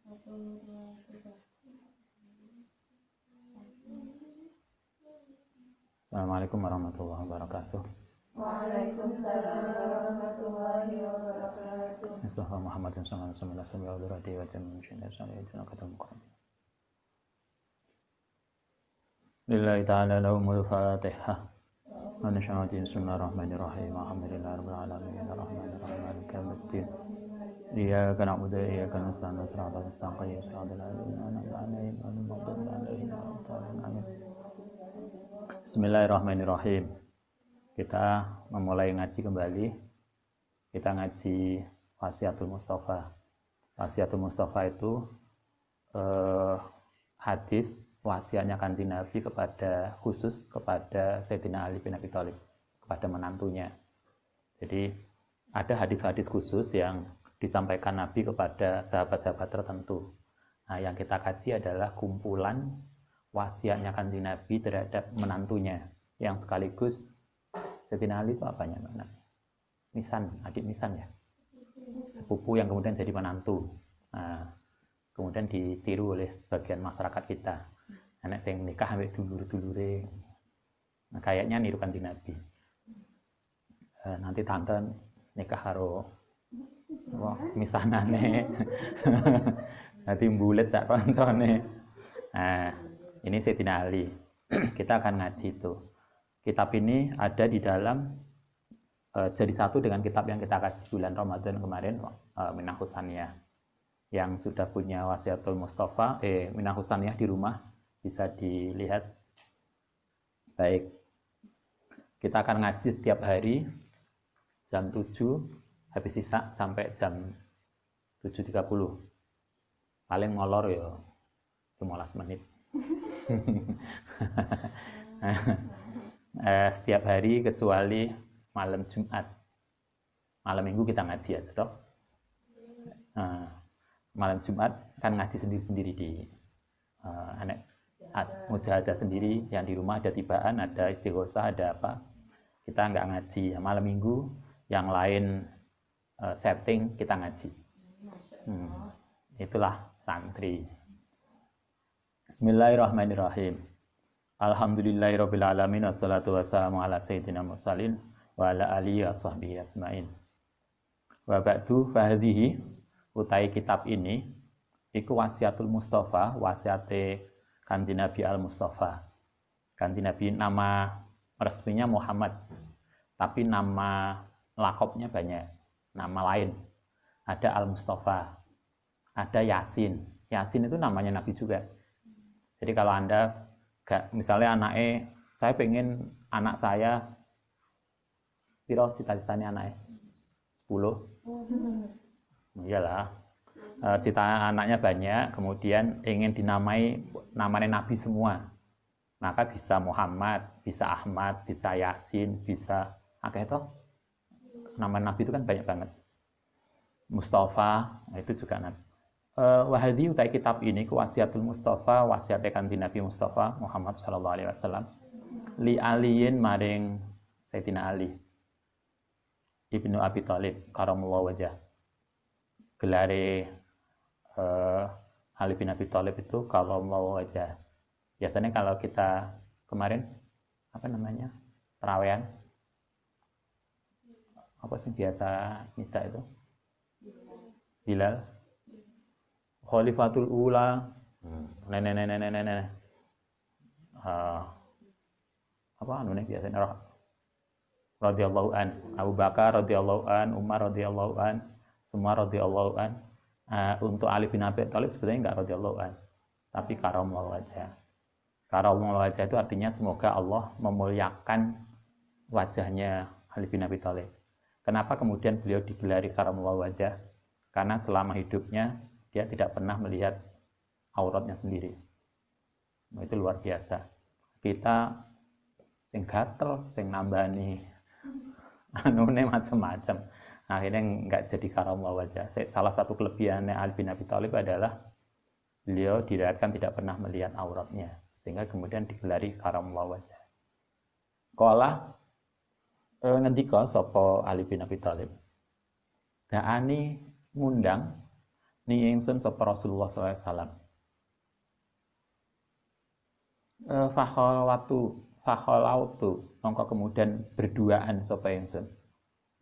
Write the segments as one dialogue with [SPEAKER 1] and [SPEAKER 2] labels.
[SPEAKER 1] Assalamualaikum warahmatullahi wabarakatuh.
[SPEAKER 2] Waalaikumsalam warahmatullahi wabarakatuh.
[SPEAKER 1] Mustafa Muhammad sallallahu alaihi wasallam wa durati wa jamin syinna sallallahu alaihi wasallam. Lillahi ta'ala lahumul fatihah. Wa nashhadu bismillahirrahmanirrahim. Alhamdulillahi rabbil alamin arrahmanir rahim maliki yaumiddin. Iyyaka na'budu wa iyyaka nasta'in ihdinas mustaqim siratal ladzina an'amta 'alaihim ghairil maghdubi 'alaihim waladdallin. Amin. Bismillahirrahmanirrahim. Kita memulai ngaji kembali. Kita ngaji Wasiatul Mustafa. Wasiatul Mustafa itu hadis wasiatnya Kanjeng Nabi khusus kepada Sayyidina Ali bin Abi Thalib, kepada menantunya. Jadi ada hadis-hadis khusus yang disampaikan Nabi kepada sahabat-sahabat tertentu. Nah, yang kita kaji adalah kumpulan wasiatnya Kanjeng Nabi terhadap menantunya, yang sekaligus Sayyidina Ali itu apanya, Mbak? Misan, adik Misan ya, sepupu yang kemudian jadi menantu. Nah, kemudian ditiru oleh sebagian masyarakat kita. Anak saya menikah sampai dulur-dulure. Nah, kayaknya niru Kanjeng Nabi. Nanti tante nikah karo misanane. Nanti mbulet sak koncone. Nah, ini Sayyidina Ali. Kita akan ngaji itu. Kitab ini ada di dalam jadi satu dengan kitab yang kita kaji bulan Ramadan kemarin, Minah Husaniyah. Yang sudah punya Wasiatul Mustafa, Minah Husaniyah di rumah bisa dilihat. Baik. Kita akan ngaji setiap hari jam 7 habis sisa sampai jam 7.30. Paling molor ya 15 menit. Setiap hari kecuali malam Jumat. Malam Minggu kita ngaji aja toh. Malam Jumat kan ngaji sendiri-sendiri di mujahadah sendiri, yang di rumah ada tibaan, ada istighosah, ada apa. Kita nggak ngaji. Malam Minggu yang lain chatting, kita ngaji. Itulah santri. Bismillahirrahmanirrahim. Alhamdulillahirabbil alamin wassalatu wassalamu ala sayyidina mursalin wa ala alihi washabbihi ajmain. Wa ba'du fahadhihi utai kitab ini iku Wasiatul Mustafa, wasiate Kanjeng Nabi Al-Mustafa. Kanjeng Nabi nama resminya Muhammad, tapi nama lakopnya banyak, nama lain. Ada Al-Mustafa, ada Yasin. Yasin itu namanya Nabi juga. Jadi kalau Anda misalnya anaknya, saya pengen anak saya, piro cita-citanya anaknya? 10? Iyalah. Cita anaknya banyak, kemudian ingin dinamai namanya Nabi semua. Maka bisa Muhammad, bisa Ahmad, bisa Yasin, bisa toh. Nama Nabi itu kan banyak banget. Mustafa, itu juga Nabi. Wahadi utai kitab ini Wasiatul Mustafa, wasiatnya Kanjeng Nabi Mustafa Muhammad sallallahu alaihi wasallam li aliyin maring Sayyidina Ali Ibnu Abi Thalib karamallahu wajah. Gelare Ali bin Abi Thalib itu kalau mau wajah. Biasanya kalau kita kemarin terawehan, apa sih biasa kita itu? Bilal, Khalifatul Ula, biasanya radhiyallahu an, Abu Bakar radhiyallahu an, Umar radhiyallahu an, semua radhiyallahu an. Untuk Ali bin Abi Thalib sebenarnya enggak radhiyallahu an, tapi karamallahu wajah. Karamallahu wajah itu artinya semoga Allah memuliakan wajahnya Ali bin Abi Thalib. Kenapa kemudian beliau digelari karamallahu wajah? Karena selama hidupnya dia tidak pernah melihat auratnya sendiri. Itu luar biasa. Kita sing gatel, sing nambani anune macam-macam. Akhirnya nggak jadi karamah wajah. Salah satu kelebihannya Ali bin Abi Thalib adalah beliau diriwayatkan tidak pernah melihat auratnya, sehingga kemudian digelari karamah wajah. Kala ngendika sapa Ali bin Abi Thalib, Da'ani ngundang ni ingsun sapa Rasulullah sallallahu alaihi wasallam. Fakholautu mongko kemudian berduaan sapa ingsun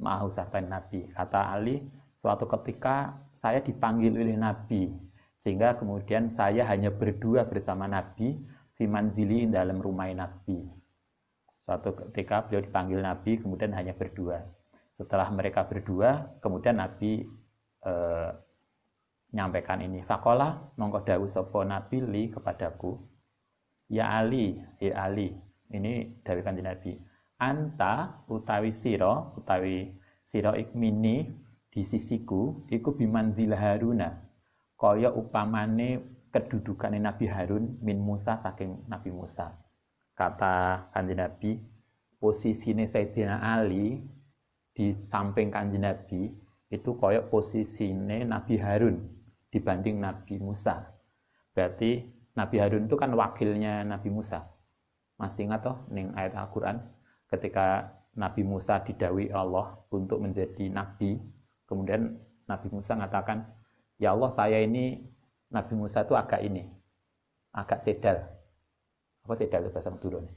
[SPEAKER 1] ma'ahu sarta Nabi. Kata Ali, suatu ketika saya dipanggil oleh Nabi, sehingga kemudian saya hanya berdua bersama Nabi fi manzili dalam rumah Nabi. Suatu ketika beliau dipanggil Nabi, kemudian hanya berdua. Setelah mereka berdua, kemudian Nabi nyampaikan ini. Fakola mongko dawuh sapa Nabi li kepadaku, ya Ali, ya Ali. Ini dawuh Kanjeng Nabi. Anta utawi sira ikmini di sisiku iku bimanzil Haruna. Kaya upamane kedudukane Nabi Harun min Musa saking Nabi Musa. Kata Kanjeng Nabi, posisine Sayyidina Ali di samping Kanjeng Nabi itu kaya posisine Nabi Harun dibanding Nabi Musa. Berarti Nabi Harun itu kan wakilnya Nabi Musa. Masih ingat toh ning ayat Al-Qur'an ketika Nabi Musa didhawuhi Allah untuk menjadi nabi, kemudian Nabi Musa mengatakan, "Ya Allah, saya ini Nabi Musa itu agak cedal." Apa cedal itu bahasa Madura nih?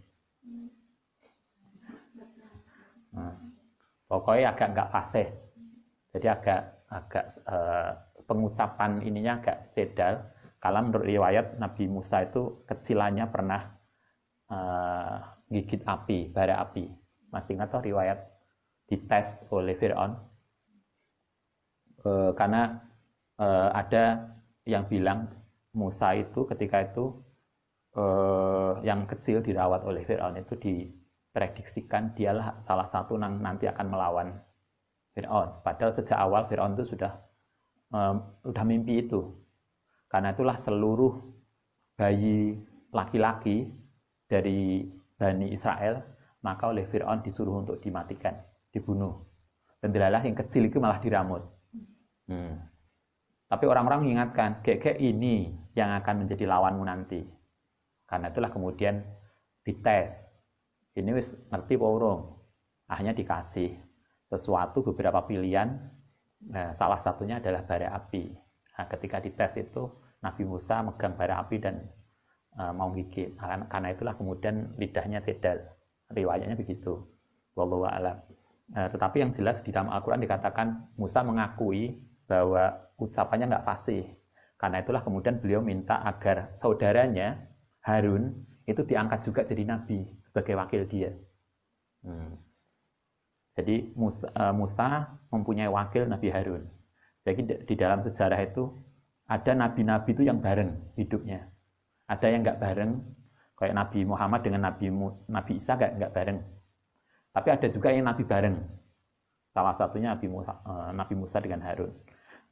[SPEAKER 1] Nah, pokoknya agak enggak fasih. Jadi agak pengucapan ininya agak cedal. Kalau menurut riwayat Nabi Musa itu kecilannya pernah gigit api, bara api. Masih ingat toh riwayat dites oleh Fir'aun? Karena ada yang bilang Musa itu ketika itu yang kecil dirawat oleh Fir'aun itu diprediksikan dialah salah satu yang nanti akan melawan Fir'aun. Padahal sejak awal Fir'aun itu sudah mimpi itu. Karena itulah seluruh bayi laki-laki dari Bani Israel maka oleh Fir'aun disuruh untuk dimatikan, dibunuh. Dan dilalah yang kecil itu malah diramut. Tapi orang-orang mengingatkan, kayak ini yang akan menjadi lawanmu nanti. Karena itulah kemudian dites. Ini wis ngerti apa urung? Akhirnya dikasih sesuatu beberapa pilihan. Nah, salah satunya adalah bara api. Nah, ketika dites itu Nabi Musa megang bara api dan mau gigit. Karena itulah kemudian lidahnya cedal. Riwayatnya begitu. Wallahu a'lam. Tetapi yang jelas di dalam Al-Quran dikatakan Musa mengakui bahwa ucapannya nggak fasih. Karena itulah kemudian beliau minta agar saudaranya Harun itu diangkat juga jadi nabi sebagai wakil dia. Jadi Musa mempunyai wakil Nabi Harun. Jadi di dalam sejarah itu ada nabi-nabi itu yang bareng hidupnya. Ada yang nggak bareng, kayak Nabi Muhammad dengan Nabi Isa nggak bareng. Tapi ada juga yang nabi bareng. Salah satunya Nabi Musa dengan Harun.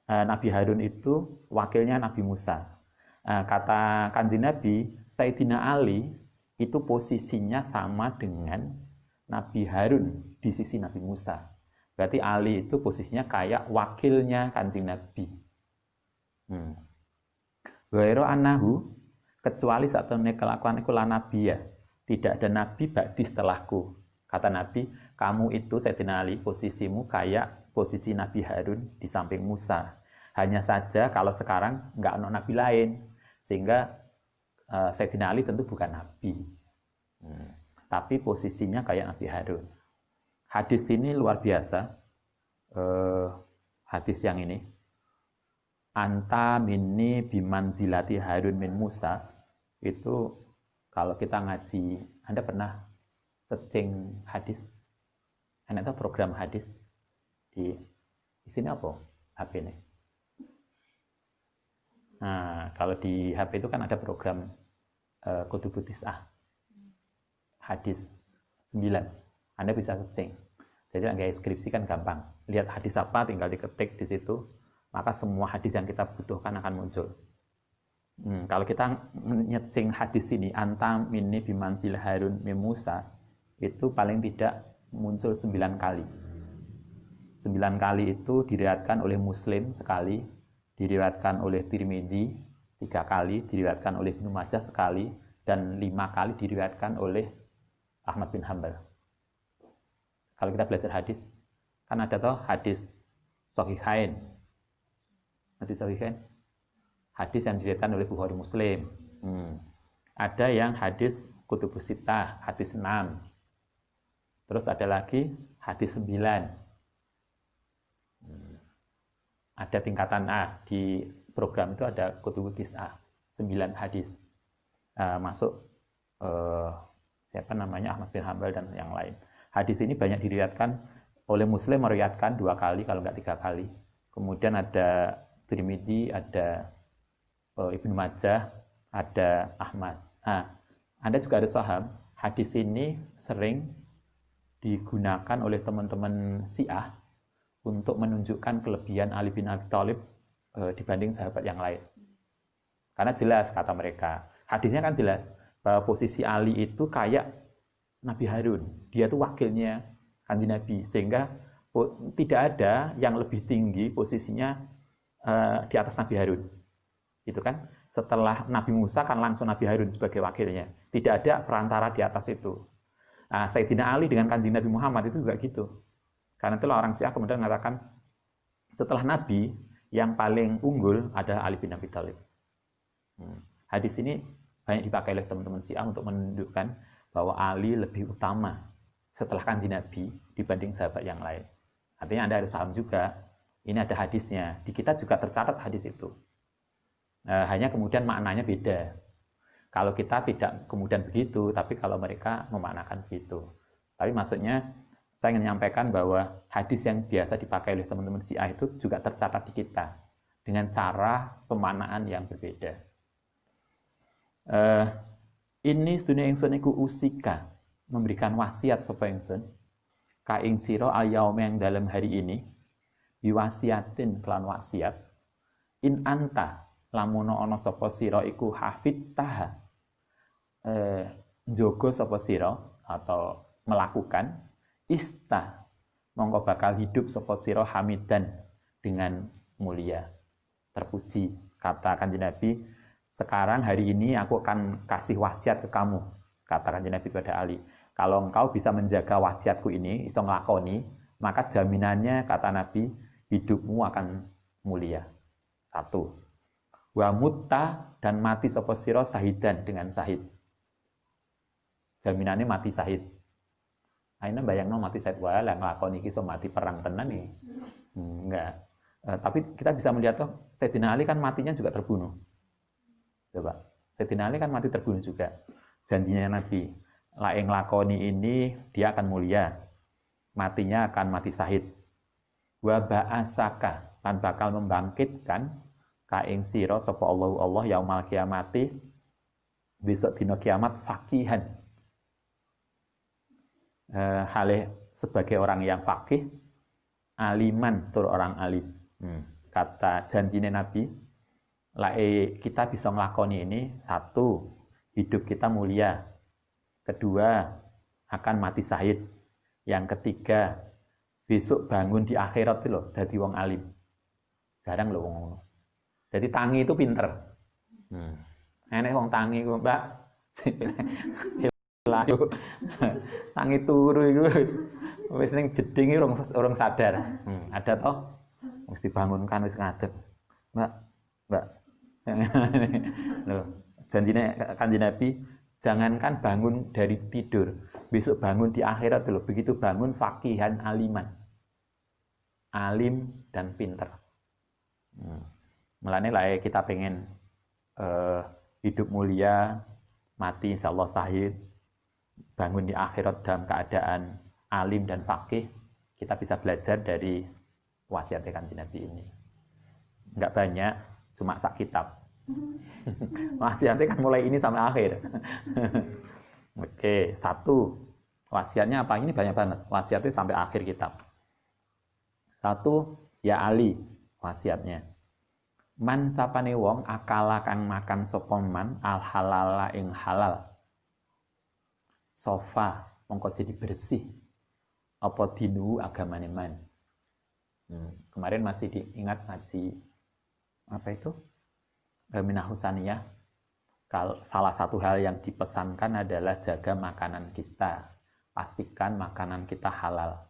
[SPEAKER 1] Nabi Harun itu wakilnya Nabi Musa. Kata Kanjeng Nabi, Sayyidina Ali itu posisinya sama dengan Nabi Harun di sisi Nabi Musa. Berarti Ali itu posisinya kayak wakilnya Kanjeng Nabi. Ghairu annahu, kecuali saat temui kelakuan iku la nabiya, tidak ada nabi ba'di setelahku. Kata Nabi, kamu itu Sayyidina Ali posisimu kayak posisi Nabi Harun di samping Musa. Hanya saja kalau sekarang nggak ada nabi lain, sehingga Sayyidina Ali tentu bukan nabi. Tapi posisinya kayak Nabi Harun. Hadis ini luar biasa. Hadis yang ini. Anta minni bimanzilati Harun min Musa. Itu kalau kita ngaji, Anda pernah searching hadis? Anda tahu program hadis? Di sini apa? HP ini. Nah, kalau di HP itu kan ada program Kutubut Tis'ah. Hadis 9. Anda bisa searching. Jadi nggak skripsi kan gampang. Lihat hadis apa tinggal diketik di situ, maka semua hadis yang kita butuhkan akan muncul. Kalau kita nyecing hadis ini anta minni bimanzil Harun min Musa, itu paling tidak muncul 9 kali. 9 kali itu diriwayatkan oleh Muslim sekali, diriwayatkan oleh Tirmidzi 3 kali, diriwayatkan oleh Ibnu Majah sekali, dan 5 kali diriwayatkan oleh Ahmad bin Hanbal. Kalau kita belajar hadis, kan ada toh hadis Sahihain. Hadis sahihain. Hadis yang diriwayatkan oleh Bukhari Muslim. Ada yang hadis kutubus sittah, hadis 6. Terus ada lagi hadis 9. Ada tingkatan A. Di program itu ada kutubus tis'ah, 9 hadis. Masuk siapa namanya, Ahmad bin Hanbal dan yang lain. Hadis ini banyak diriwayatkan oleh Muslim, meriwayatkan 2 kali kalau nggak 3 kali. Kemudian ada Tirmidzi, ada Ibnu Majah, ada Ahmad. Anda juga harus paham, hadis ini sering digunakan oleh teman-teman Syiah untuk menunjukkan kelebihan Ali bin Abi Thalib dibanding sahabat yang lain. Karena jelas kata mereka, hadisnya kan jelas bahwa posisi Ali itu kayak Nabi Harun. Dia itu wakilnya Kanjeng Nabi, sehingga tidak ada yang lebih tinggi posisinya di atas Nabi Harun. Itu kan setelah Nabi Musa kan langsung Nabi Harun sebagai wakilnya. Tidak ada perantara di atas itu. Nah, Sayyidina Ali dengan Kanjeng Nabi Muhammad itu juga gitu. Karena itulah orang Syiah kemudian mengatakan setelah Nabi yang paling unggul adalah Ali bin Abi Thalib. Hadis ini banyak dipakai oleh teman-teman Syiah untuk menunjukkan bahwa Ali lebih utama setelah Kanjeng Nabi dibanding sahabat yang lain. Artinya Anda harus paham juga, ini ada hadisnya. Di kita juga tercatat hadis itu. Hanya kemudian maknanya beda. Kalau kita tidak kemudian begitu, tapi kalau mereka memaknakan begitu. Tapi maksudnya, saya ingin menyampaikan bahwa hadis yang biasa dipakai oleh teman-teman Syiah itu juga tercatat di kita dengan cara pemaknaan yang berbeda. Ini sedunia ingsun iku usika, memberikan wasiat sapa ingsun ka ing sira al-yaum yang dalam hari ini biwasiatin kelan wasiat in anta lamun ana sapa sira iku hafidtaha njogo sapa sira atau melakukan ista mongko bakal hidup sapa sira hamidan dengan mulia terpuji. Kata Kanjeng Nabi, sekarang hari ini aku akan kasih wasiat ke kamu, kata Kanjeng Nabi kepada Ali, kalau engkau bisa menjaga wasiatku ini, iso nglakoni, maka jaminannya kata Nabi hidupmu akan mulia. 1. Wa mutta, dan mati sapa sira sahidan dengan sahid. Jaminannya mati sahid. Aina bayangno mati sahid wae lah nglakoni iki iso mati perang tenan iki. Enggak. Tapi kita bisa melihat toh Sayyidina Ali kan matinya juga terbunuh. Coba. Sayyidina Ali kan mati terbunuh juga. Janjinya Nabi, la ing nglakoni ini dia akan mulia. Matinya akan mati sahid. Wa ba'asaka, lan bakal membangkitkan ka ing sira sapa Allah yaumal kiamati, besok dina kiamat faqihan. Halih sebagai orang yang faqih, aliman tur orang alim. Kata janjine Nabi, kita bisa ngelakoni ini, 1, hidup kita mulia. 2, akan mati syahid. Yang 3, besok bangun di akhirat itu loh, dadi wong alim. Jarang loh wong ngono. Jadi tangi itu pinter. Enek wong tangi ku, Mbak. Layu. Tangi turu iku wis ning jeding urung sadar. Ada toh mesti dibangunkan wis ngadeg. Mbak. Loh, janjine Kanjeng Nabi, jangankan bangun dari tidur, besok bangun di akhirat loh. Begitu bangun faqihan aliman. Alim dan pinter. Mulane lah kita pengen hidup mulia, mati insyaallah syahid, bangun di akhirat dalam keadaan alim dan faqih, kita bisa belajar dari wasiat Kanjeng Nabi ini. Enggak banyak, cuma sak kitab. Wasiatnya kan mulai ini sampai akhir. Oke, 1. Wasiatnya apa? Ini banyak banget. Wasiatnya sampai akhir kitab. 1, ya Ali, wasiatnya. Man sapane wong akala kang makan sapa man al halala ing halal. Sofa mongko jadi bersih. Apa dinu agamane man. Kemarin masih diingat ngaji apa itu? Minah Husaniyah. Salah satu hal yang dipesankan adalah jaga makanan kita. Pastikan makanan kita halal.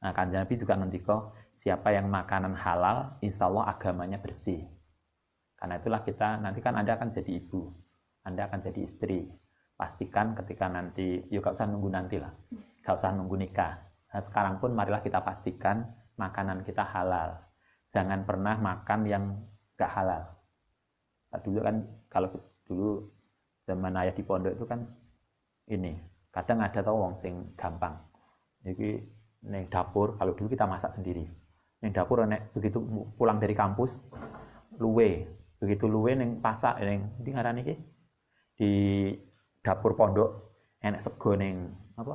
[SPEAKER 1] Nah, Kanjeng Nabi juga ngendika, siapa yang makanan halal, insya Allah agamanya bersih. Karena itulah kita, nanti kan Anda akan jadi ibu, Anda akan jadi istri. Pastikan ketika nanti, yuk gak usah nunggu nanti lah, gak usah nunggu nikah. Nah, sekarang pun marilah kita pastikan makanan kita halal. Jangan pernah makan yang gak halal. Nah, dulu kan, kalau dulu zaman ayah di pondok itu kan, ini, kadang ada tau wong sing gampang. Jadi, neng dapur, kalau dulu kita masak sendiri. Neng dapur, begitu pulang dari kampus, luwe. Begitu luwe neng pasak, neng di ngaran iki di dapur pondok enek sego neng apa?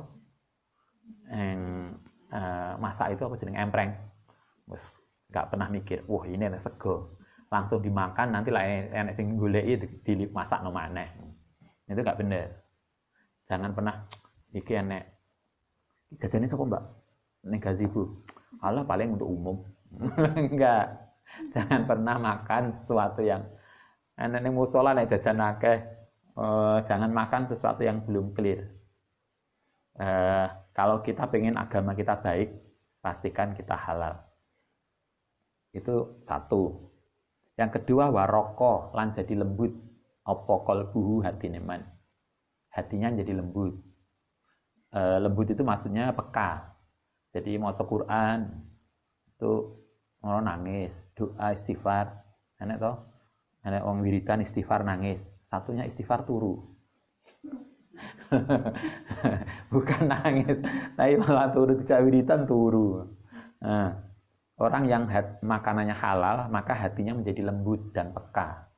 [SPEAKER 1] Neng masak itu apa jeneng empreng. Wes nggak pernah mikir, wah ini enek sego. Langsung dimakan, nanti lah enek sing goleki dimasak no maneh. Itu nggak bener. Jangan pernah iki enek jajannya sapa Mbak? Neng gazebo. Alah paling untuk umum. Enggak. Jangan pernah makan sesuatu yang enek ning musala nek jajan akeh. Jangan makan sesuatu yang belum clear. Kalau kita pengen agama kita baik, pastikan kita halal. Itu satu. Yang kedua waroko lan jadi lembut. Apa qalbuhu hatine man. Hatinya jadi lembut. Lembut itu maksudnya peka. Jadi maca Quran itu orang nangis, doa istighfar, enak toh, enak orang wiridan istighfar nangis, satunya istighfar turu, bukan nangis, tapi malah turu kejak wiridan turu. Nah, orang yang makanannya halal, maka hatinya menjadi lembut dan peka.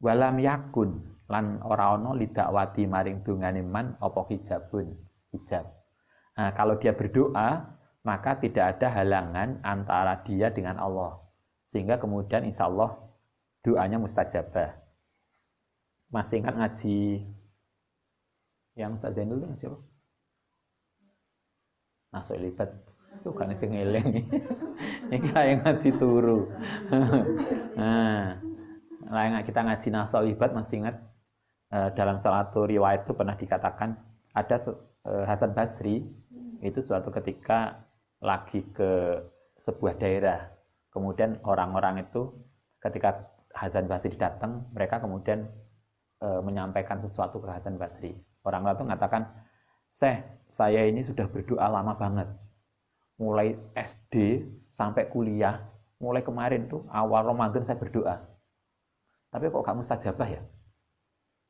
[SPEAKER 1] Walam yakun lan ora ono lidakwati maring dungane man apa hijabun, hijab. Nah, kalau dia berdoa, maka tidak ada halangan antara dia dengan Allah. Sehingga kemudian insya Allah doanya mustajabah. Masih ingat ngaji yang Ustaz Zainul itu ngaji apa? Nasuk libat. Itu kan sing ngeling. Iki yang ngaji turu. Nah, kita ngaji nasuk libat masih ingat dalam salah satu riwayat itu pernah dikatakan ada Hasan Basri itu suatu ketika lagi ke sebuah daerah, kemudian orang-orang itu ketika Hasan Basri datang, mereka kemudian menyampaikan sesuatu ke Hasan Basri. Orang-orang itu mengatakan, saya ini sudah berdoa lama banget, mulai SD sampai kuliah, mulai kemarin tuh awal Ramadan saya berdoa, tapi kok gak mustajabah ya?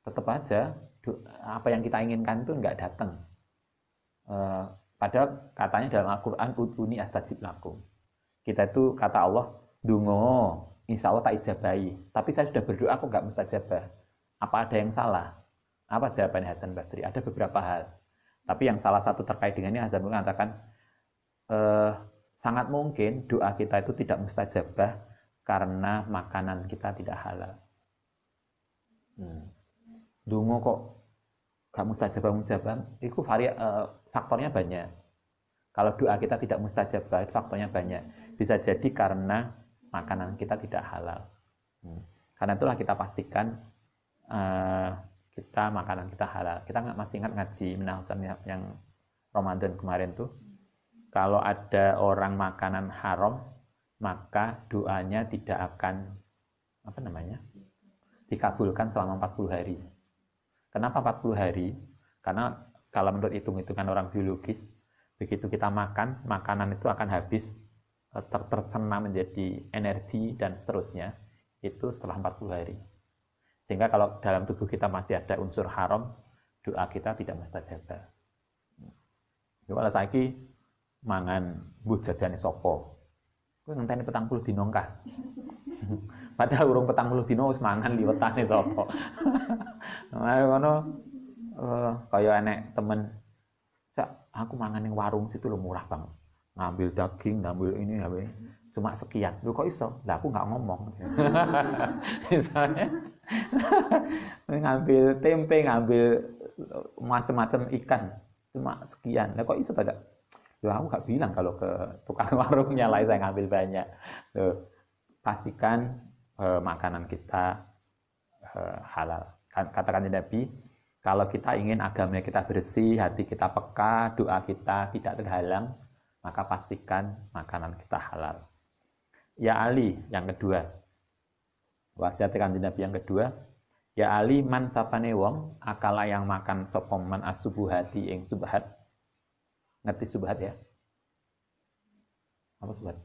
[SPEAKER 1] Tetap aja apa yang kita inginkan itu nggak datang. Padahal katanya dalam Al-Quran ud'uni astajib lakum. Kita itu kata Allah, dungo, insya Allah tak ijabahi. Tapi saya sudah berdoa kok nggak mustajabah. Apa ada yang salah? Apa jawabannya Hasan Basri? Ada beberapa hal. Tapi yang salah satu terkait dengannya Hasan Basri mengatakan, sangat mungkin doa kita itu tidak mustajabah karena makanan kita tidak halal. Dungo kok gak mustajabah, itu faktornya banyak. Kalau doa kita tidak mustajabah, itu faktornya banyak. Bisa jadi karena makanan kita tidak halal. Karena itulah kita pastikan kita makanan kita halal. Kita masih ingat ngaji Minahsan yang Ramadan kemarin tuh, kalau ada orang makanan haram, maka doanya tidak akan dikabulkan selama 40 hari. Kenapa 40 hari? Karena kalau menurut hitung-hitungan orang biologis, begitu kita makan, makanan itu akan habis, tercerna menjadi energi dan seterusnya, itu setelah 40 hari. Sehingga kalau dalam tubuh kita masih ada unsur haram, doa kita tidak mustajabah. Kalau saiki mangan mbuh jajane sapa? Kowe ngenteni 40 dina kas. Padahal urung 40 dina wis mangan liwetane sapa. Mare ngono kaya enek temen, "Cak, aku mangan ning warung situ lho murah banget. Ngambil daging, ngambil ini, cuma sekian." Lho kok iso? Lah aku nggak ngomong. Misalnya ngambil tempe, ngambil macam-macam ikan, cuma sekian. Lah kok iso tak? Loh, aku gak bilang kalau ke tukang warungnya lah saya ngambil banyak. Loh, pastikan makanan kita halal. Katakan Nabi, kalau kita ingin agama kita bersih, hati kita peka, doa kita tidak terhalang, maka pastikan makanan kita halal. Ya Ali, yang kedua. Wasiat Kanjeng Nabi yang kedua, ya Ali man sapane wong akala yang makan sapa man as-subuhati ing subhat. Ngerti subhat ya? Apa subhat?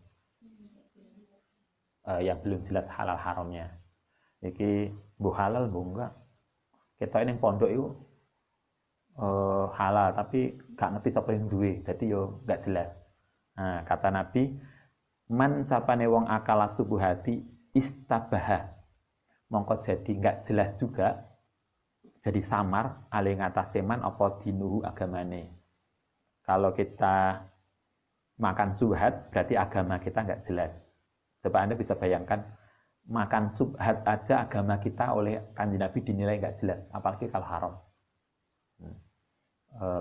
[SPEAKER 1] Yang belum jelas halal haramnya. Iki bu halal bu enggak. Kita ini pondok itu halal tapi gak ngerti siapa yang duwe, jadi yo gak jelas. Nah, kata Nabi, man sapane wong akala subuhati istabaha. Mongko jadi nggak jelas juga, jadi samar ale ngatasé man apa dinuhu agamane. Kalau kita makan subhat berarti agama kita nggak jelas. Coba Anda bisa bayangkan makan subhat aja agama kita oleh Kanjeng Nabi dinilai nggak jelas, apalagi kalau haram.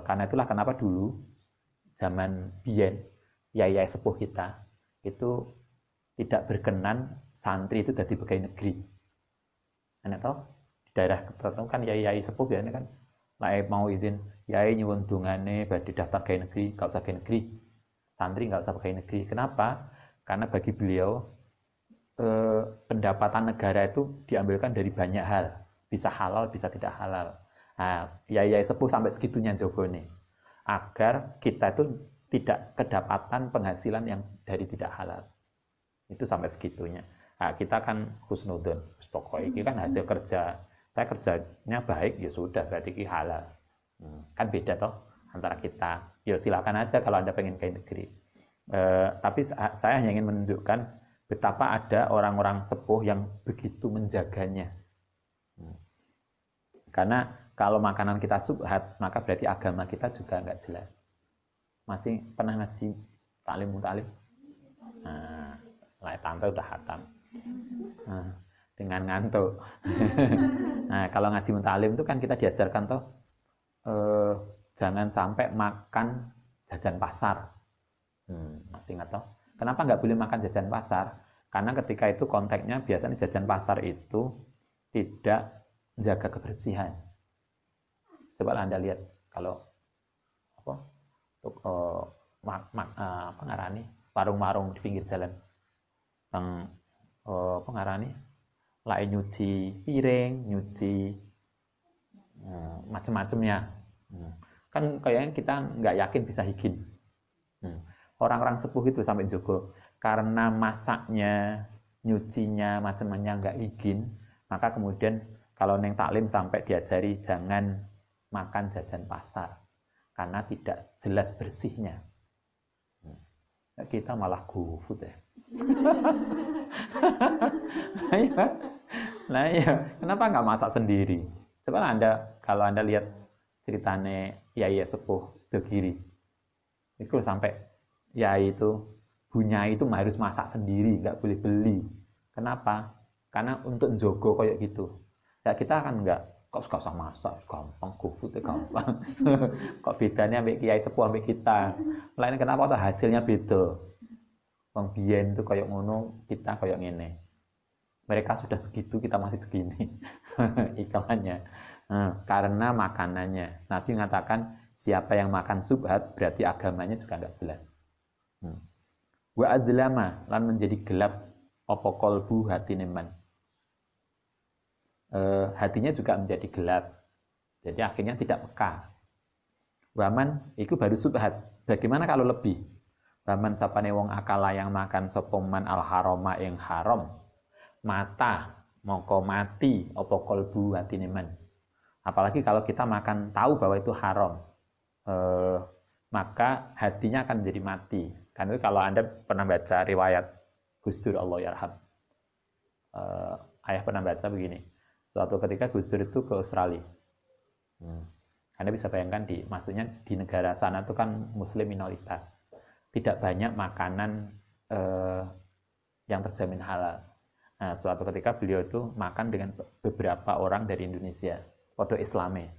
[SPEAKER 1] Karena itulah kenapa dulu zaman biyen yai sepuh kita itu tidak berkenan santri itu dari pegawai negeri. Anda tahu di daerah tertentu kan yai sepuh ya kan, lah mau izin yai nyuwun dungane badhe daftar pegawai negeri, gak usah pegawai negeri. Santri nggak usah pegawai negeri. Kenapa? Karena bagi beliau pendapatan negara itu diambilkan dari banyak hal, bisa halal, bisa tidak halal. Nah, yai sepuh sampai segitunya jogone, agar kita itu tidak kedapatan penghasilan yang dari tidak halal. Itu sampai segitunya. Nah, kita kan husnudun, pokoknya ini kan hasil kerja. Saya kerjanya baik, ya sudah, berarti ini halal. Kan beda toh antara kita. Ya silakan aja kalau Anda pengen ke negeri. Tapi saya hanya ingin menunjukkan betapa ada orang-orang sepuh yang begitu menjaganya. Karena kalau makanan kita subhat, maka berarti agama kita juga nggak jelas. Masih pernah ngaji taklim? Nah, tante udah hatam. Nah, dengan ngantuk. Nah, kalau ngaji mutalim itu kan kita diajarkan toh jangan sampai makan jajan pasar. Masih ingat toh? Kenapa nggak boleh makan jajan pasar? Karena ketika itu konteksnya biasanya jajan pasar itu tidak menjaga kebersihan. Coba Anda lihat kalau apa untuk apa ngarani warung-warung di pinggir jalan yang apa ngarani lain nyuci piring, nyuci macam-macamnya. Kan kayaknya kita nggak yakin bisa higien. Orang-orang sepuh itu sampai jogo karena masaknya, nyucinya, macam-macamnya nggak higien, maka kemudian kalau neng taklim sampai diajari jangan makan jajan pasar karena tidak jelas bersihnya. Kita malah GoFood ya. Nah ya, kenapa nggak masak sendiri? Coba kalau Anda lihat ceritanya Yai Sepuh Sedogiri, itu sampai Yai itu Bunyai itu harus masak sendiri, nggak boleh beli. Kenapa? Karena untuk njogo kayak gitu. Ya kita kan nggak, kok usah masak, gampang, GoFood itu gampang. Kok bedanya sampai Kiai Sepuh sampai kita? Lain kenapa tuh hasilnya beda? Wong biyen itu kayak ngono, kita kayak ngene. Mereka sudah segitu, kita masih segini. Iklannya. Karena makanannya. Nabi mengatakan, siapa yang makan subhat, berarti agamanya juga nggak jelas. Wa adlama, lan menjadi gelap, opo kolbu hati neman. Hatinya juga menjadi gelap. Jadi akhirnya tidak peka. Waman, itu baru subhat. Bagaimana kalau lebih? Waman sapane wong akala yang makan sopoman al haroma yang haram. Mata, mongko mati, opo kolbu hati neman. Apalagi kalau kita makan tahu bahwa itu haram, maka hatinya akan menjadi mati. Karena kalau Anda pernah baca riwayat Gus Dur Allah yarham, ayah pernah baca begini. Suatu ketika Gus Dur itu ke Australia. Anda bisa bayangkan maksudnya di negara sana itu kan Muslim minoritas, tidak banyak makanan yang terjamin halal. Nah, suatu ketika beliau itu makan dengan beberapa orang dari Indonesia, foto Islami.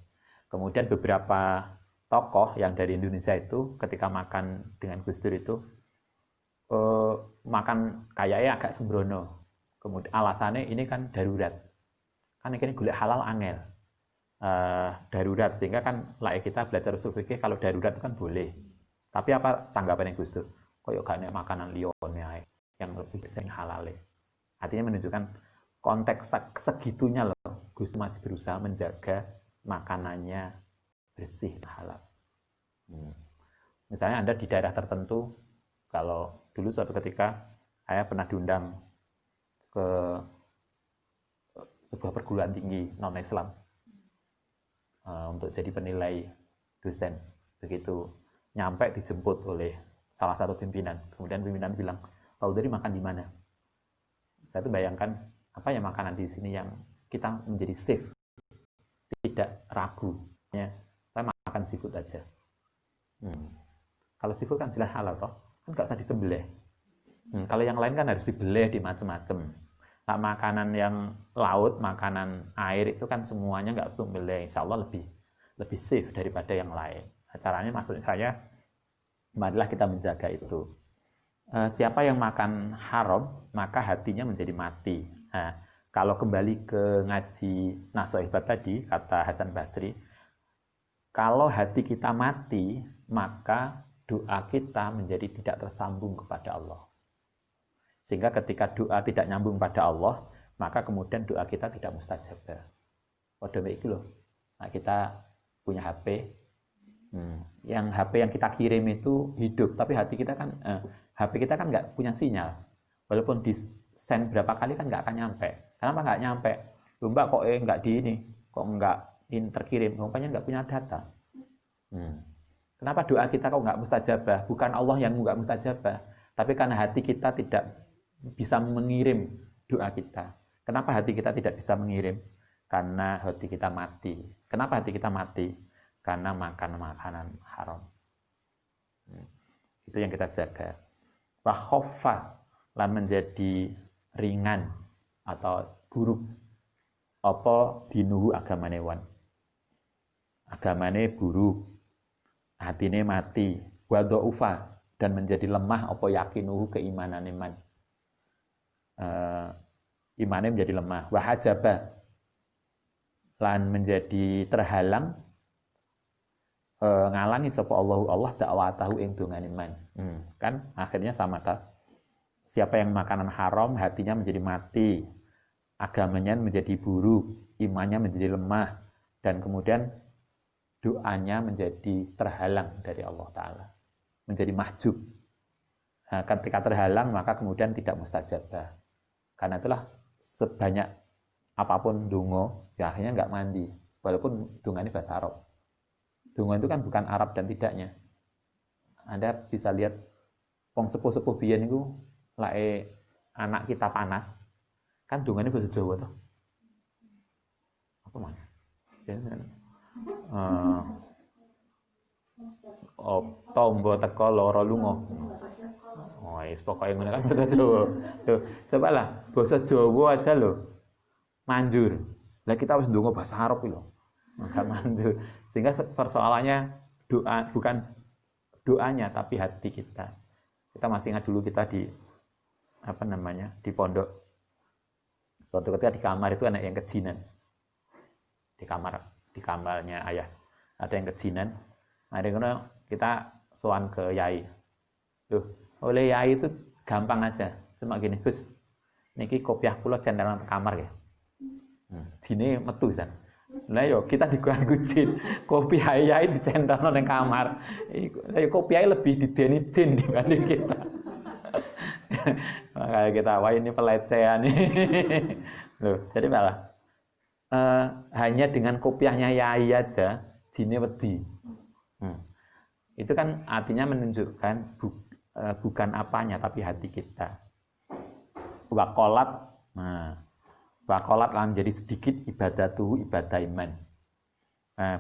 [SPEAKER 1] Kemudian beberapa tokoh yang dari Indonesia itu ketika makan dengan Gus Dur itu makan kayaknya agak sembrono. Kemudian alasannya ini kan darurat. Kan ini golek halal angel. Darurat, sehingga kan kita belajar usul fikih kalau darurat kan boleh. Tapi apa tanggapannya Gus Dur? Koyo gak nek makanan liyane ae yang lebih sing halal. Artinya menunjukkan konteks segitunya loh. Gus Dur masih berusaha menjaga makanannya bersih halal. Misalnya Anda di daerah tertentu, kalau dulu suatu ketika saya pernah diundang ke sebuah perguruan tinggi non-Islam untuk jadi penilai dosen. Begitu nyampe dijemput oleh salah satu pimpinan. Kemudian pimpinan bilang, Pak Udari makan di mana? Saya tuh bayangkan apa ya makanan di sini yang kita menjadi safe, tidak ragu. Ya, saya makan seafood aja. Kalau seafood kan jelas halal toh, kan nggak usah disembelih. Kalau yang lain kan harus dibeleh di macam-macam. Nah, makanan yang laut, makanan air itu kan semuanya nggak usah disembelih. Insya Allah lebih safe daripada yang lain. Caranya maksud saya, marilah kita menjaga itu. Siapa yang makan haram, maka hatinya menjadi mati. Nah, kalau kembali ke ngaji Nasha'ihbat tadi, kata Hasan Basri, kalau hati kita mati, maka doa kita menjadi tidak tersambung kepada Allah. Sehingga ketika doa tidak nyambung pada Allah, maka kemudian doa kita tidak mustajabah. Padahal itu loh, nah, kita punya HP, yang HP yang kita kirim itu hidup, tapi HP kita kan nggak punya sinyal. Walaupun di send berapa kali kan nggak akan nyampe. Kenapa nggak nyampe? Mbak kok nggak di ini, kok nggak terkirim? Rupanya nggak punya data. Kenapa doa kita kok nggak mustajabah? Bukan Allah yang nggak mustajabah, tapi karena hati kita tidak bisa mengirim doa kita. Kenapa hati kita tidak bisa mengirim? Karena hati kita mati. Kenapa hati kita mati? Karena makan makanan haram. Itu yang kita jaga. Wa khaffa, lan menjadi ringan atau buruk apa dinuhu agamane wan. Agamane buruk, hatine mati, wa dhaufa, dan menjadi lemah apa yakinuhu keimanan iman. Imannya menjadi lemah. Wa hajaba, lan menjadi terhalang, ngalangi sapa Allah dakwatahu ing dongane man. Kan akhirnya sama ta. Siapa yang makanan haram, hatinya menjadi mati, agamanya menjadi buruk, imannya menjadi lemah, dan kemudian doanya menjadi terhalang dari Allah Ta'ala, menjadi mahjub. Nah, ketika terhalang maka kemudian tidak mustajabah. Karena itulah sebanyak apapun dongo, ya akhirnya nggak mandi, walaupun donga ini bahasa Arab. Donga itu kan bukan Arab dan tidaknya. Anda bisa lihat wong sepuh-sepuh biyen itu lae anak kita panas, kan donga ini bahasa Jawa toh. Apa mana? Tombo teko loro lunga. Oh, pokoknya ngene kan bahasa Jawa. Tuh, cobalah bahasa Jawa aja loh. Manjur. Lah kita harus ndonga bahasa Arab iki lho. Enggak manjur. Sehingga persoalannya doa bukan doanya tapi hati kita. Kita masih ingat dulu kita di di pondok. Suatu ketika di kamar itu anak yang kejinan. Di kamarnya ayah ada yang kejinan. Akhirnya kita sowan ke yai. Loh, oleh yai itu gampang aja. Cuma gini, Gus. Niki kopiah kula centelan ke kamar ya. Jine metu san. Lah yo kita diganggu jin. Kopiah yai dicentelno ning kamar. Lah kopiah lebih dideni jin dibanding kita. Makanya kita wah ini pelecehan nih. Loh, jadi malah hanya dengan kopiahnya yai aja jine wedi. Itu kan artinya menunjukkan bukan apanya tapi hati kita. Wakolat, wakolat lah menjadi sedikit ibadah iman.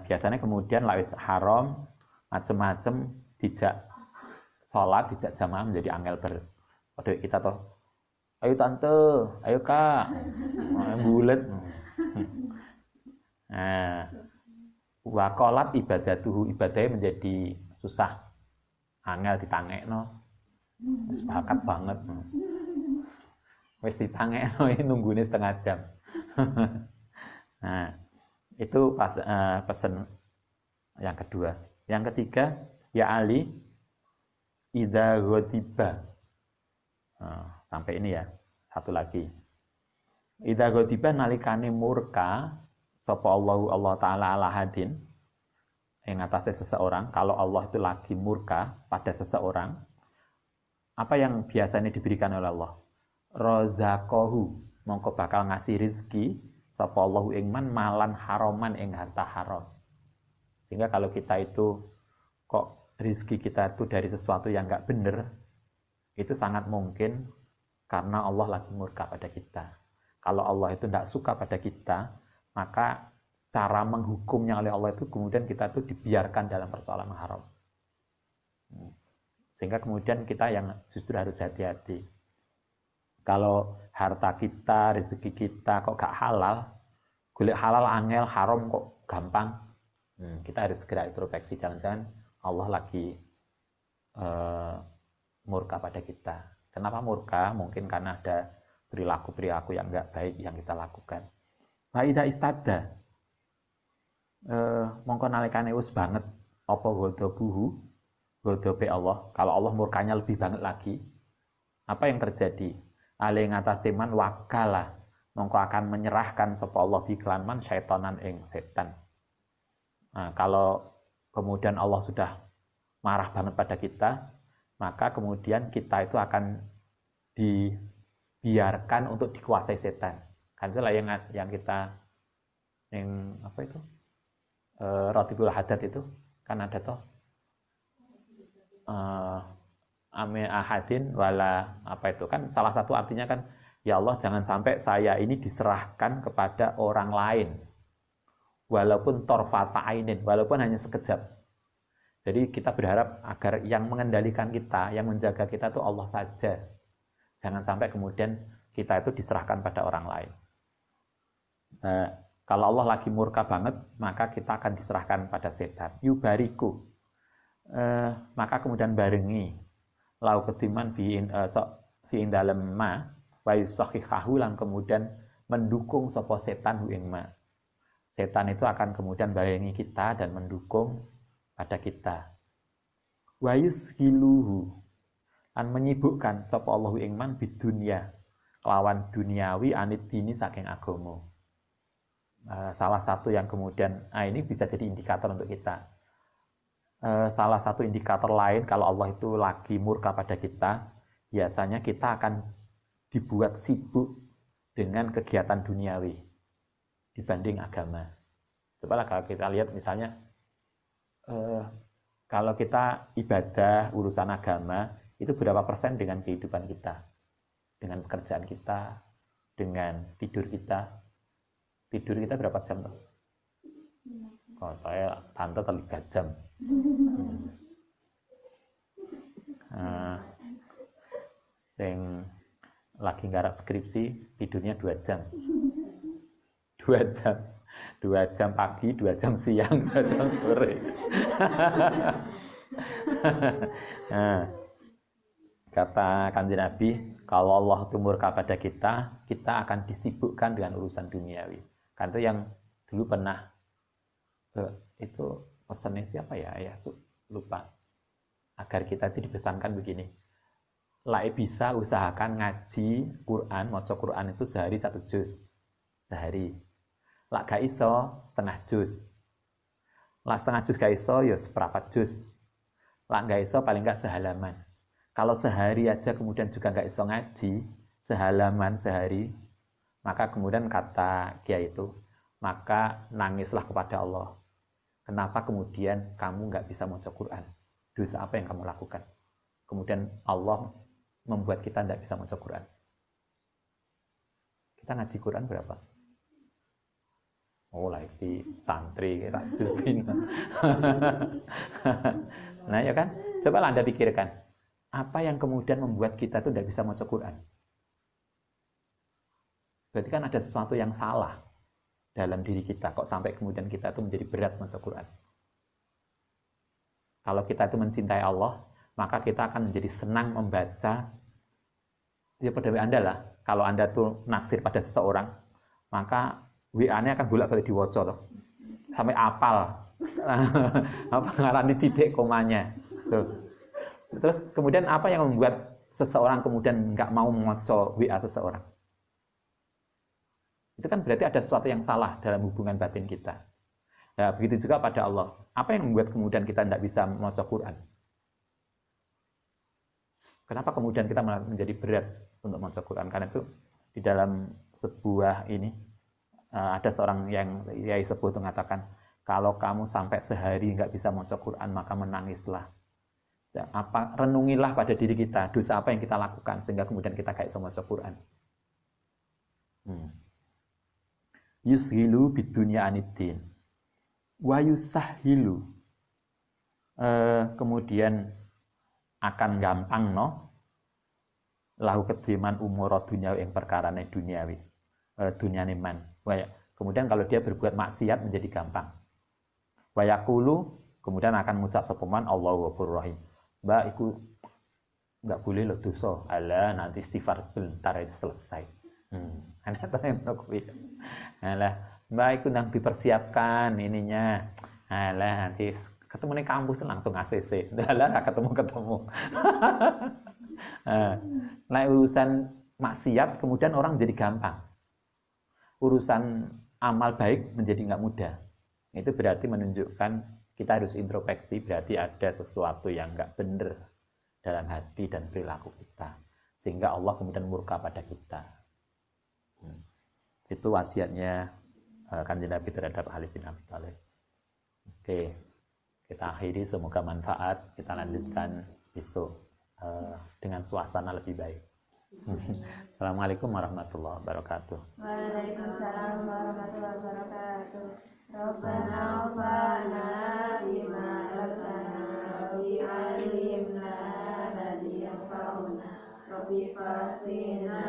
[SPEAKER 1] Biasanya kemudian lawis haram macam-macam dijak sholat, dijak jamaah menjadi angel pada kita toh. Ayo tante, ayo kak, bulet. Wakolat ibadahnya menjadi susah, angel ditangekno, sepakat banget. Wis ditangekno nunggune setengah jam. Nah, itu pesan yang kedua. Yang ketiga, ya Ali, idza ghadiba. Sampai ini ya. Satu lagi. Idza ghadiba nalikane murka sapa Allah taala ala hadin ing atase seseorang. Kalau Allah itu lagi murka pada seseorang, apa yang biasanya diberikan oleh Allah? Razaqahu, mongko bakal ngasih rizki sapa Allahu ing man malan haroman ing harta haram. Sehingga kalau kita itu kok rizki kita itu dari sesuatu yang enggak benar, itu sangat mungkin karena Allah lagi murka pada kita. Kalau Allah itu tidak suka pada kita, maka cara menghukumnya oleh Allah itu kemudian kita itu dibiarkan dalam persoalan haram. Sehingga kemudian kita yang justru harus hati-hati. Kalau harta kita, rezeki kita kok gak halal, golek halal angel, haram kok gampang, kita harus segera introspeksi. Jangan-jangan Allah lagi murka pada kita. Kenapa murka? Mungkin karena ada perilaku-perilaku yang enggak baik yang kita lakukan. Faidah istada, mongko nalikane wis banget apa ghadabuhu, ghadabe Allah. Kalau Allah murkanya lebih banget lagi, apa yang terjadi? Ale ngatasi man wakalah, mongko akan menyerahkan sapa Allah biklan man syaitanan ing setan. Nah, kalau kemudian Allah sudah marah banget pada kita, maka kemudian kita itu akan dibiarkan untuk dikuasai setan. Kan itulah yang kita yang apa itu? Ratibul hadat itu kan ada toh ame ahadin wala apa itu kan salah satu artinya kan ya Allah jangan sampai saya ini diserahkan kepada orang lain walaupun torfata ainin, walaupun hanya sekejap. Jadi kita berharap agar yang mengendalikan kita, yang menjaga kita itu Allah saja. Jangan sampai kemudian kita itu diserahkan pada orang lain. Kalau Allah lagi murka banget, maka kita akan diserahkan pada setan. Yubariku, maka kemudian barengi lau ketiman fi'in dalem ma wa yusakhihahu lan kemudian mendukung sapa setan hu ing ma. Setan itu akan kemudian barengi kita dan mendukung pada kita. Wa yushiluhu lan menyibukkan sapa Allahu ing man bidunya kelawan duniawi anit dini saking agama. Salah satu yang kemudian ini bisa jadi indikator untuk kita. Salah satu indikator lain kalau Allah itu lagi murka pada kita, biasanya kita akan dibuat sibuk dengan kegiatan duniawi dibanding agama. Coba kalau kita lihat misalnya kalau kita ibadah urusan agama itu berapa persen dengan kehidupan kita, dengan pekerjaan kita, dengan tidur kita. Tidur kita berapa jam tuh? Kalau saya tante 3 jam. Sing lagi nggarap skripsi tidurnya 2 jam. 2 jam. 2 jam pagi, 2 jam siang, 2 jam sore. Kata Kanjeng Nabi, kalau Allah itu murka pada kita, kita akan disibukkan dengan urusan duniawi. Kan itu yang dulu pernah itu pesannya siapa ya? Lupa. Agar kita itu dipesankan begini. Lai bisa usahakan ngaji Quran, maca Quran itu sehari 1 juz. Sehari. Lak gak iso setengah juz. Lak setengah juz gak iso ya seperempat juz. Lak gak iso paling gak sehalaman. Kalau sehari aja kemudian juga gak iso ngaji, sehalaman sehari, maka kemudian kata Kiai itu, maka nangislah kepada Allah. Kenapa kemudian kamu nggak bisa membaca Quran? Dosa apa yang kamu lakukan? Kemudian Allah membuat kita nggak bisa membaca Quran. Kita ngaji Quran berapa? Oh, lagi santri, Justin. Nah ya kan? Coba Anda pikirkan. Apa yang kemudian membuat kita tuh nggak bisa membaca Quran? Berarti kan ada sesuatu yang salah dalam diri kita, kok sampai kemudian kita itu menjadi berat membaca Quran. Kalau kita itu mencintai Allah, maka kita akan menjadi senang membaca. Ya pada Anda lah, kalau Anda tuh naksir pada seseorang, maka WA-nya akan bolak-balik diwaca loh. Sampai apal. Apa ngarani titik komanya. Tuh. Terus kemudian apa yang membuat seseorang kemudian nggak mau ngoco WA seseorang? Itu kan berarti ada sesuatu yang salah dalam hubungan batin kita. Nah, begitu juga pada Allah. Apa yang membuat kemudian kita tidak bisa membaca Quran? Kenapa kemudian kita malah menjadi berat untuk membaca Quran? Karena itu di dalam sebuah ini ada seorang yang Yai Sepuh itu mengatakan, kalau kamu sampai sehari nggak bisa membaca Quran, maka menangislah. Renungilah pada diri kita, dosa apa yang kita lakukan sehingga kemudian kita kayak membaca Quran. Yushilu bidunya aniddin wa yusahilu, kemudian akan gampang lahu kediman umur dunia yang perkarane duniawi, dunyane man. Kemudian kalau dia berbuat maksiat menjadi gampang. Wa yaqulu, kemudian akan mengucap sapa man Allahu Ghafurur Rahim. Mbak, iku enggak boleh lo dosa. Alah, nanti istighfar bentar itu selesai. Ana tanya kuwi. Alah, Mbak, iku nang dipersiapkan ininya. Alah, nanti ketemu di kampus langsung ACC. Alah, ketemu. Nah, urusan maksiat kemudian orang jadi gampang. Urusan amal baik menjadi nggak mudah. Itu berarti menunjukkan kita harus introspeksi, berarti ada sesuatu yang nggak benar dalam hati dan perilaku kita. Sehingga Allah kemudian murka pada kita. Itu wasiatnya Kanjeng Nabi terhadap Ali bin Abi Thalib. Oke, kita akhiri, semoga manfaat. Kita lanjutkan besok dengan suasana lebih baik. Assalamualaikum warahmatullahi wabarakatuh.
[SPEAKER 2] Waalaikumsalam warahmatullahi wabarakatuh. Rabbana ufa'na bima 'allamtana Rabbi 'allimna alladhi yanfa'una Rabbi fa'tina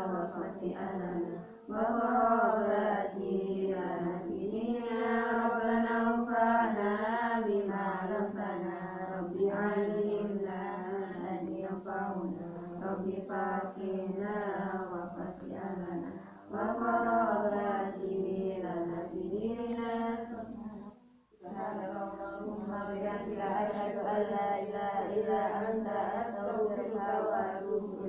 [SPEAKER 2] wa fati'ana wa qarabati lana bidina Rabbana ufa'na bima 'allamtana Rabbi 'allimna alladhi yanfa'una Rabbi fa'tina wa fati'ana wa qarabati lana bidina Subhanallahumma wa bihamdika asyhadu an la ilaha illa anta astaghfiruka wa atubu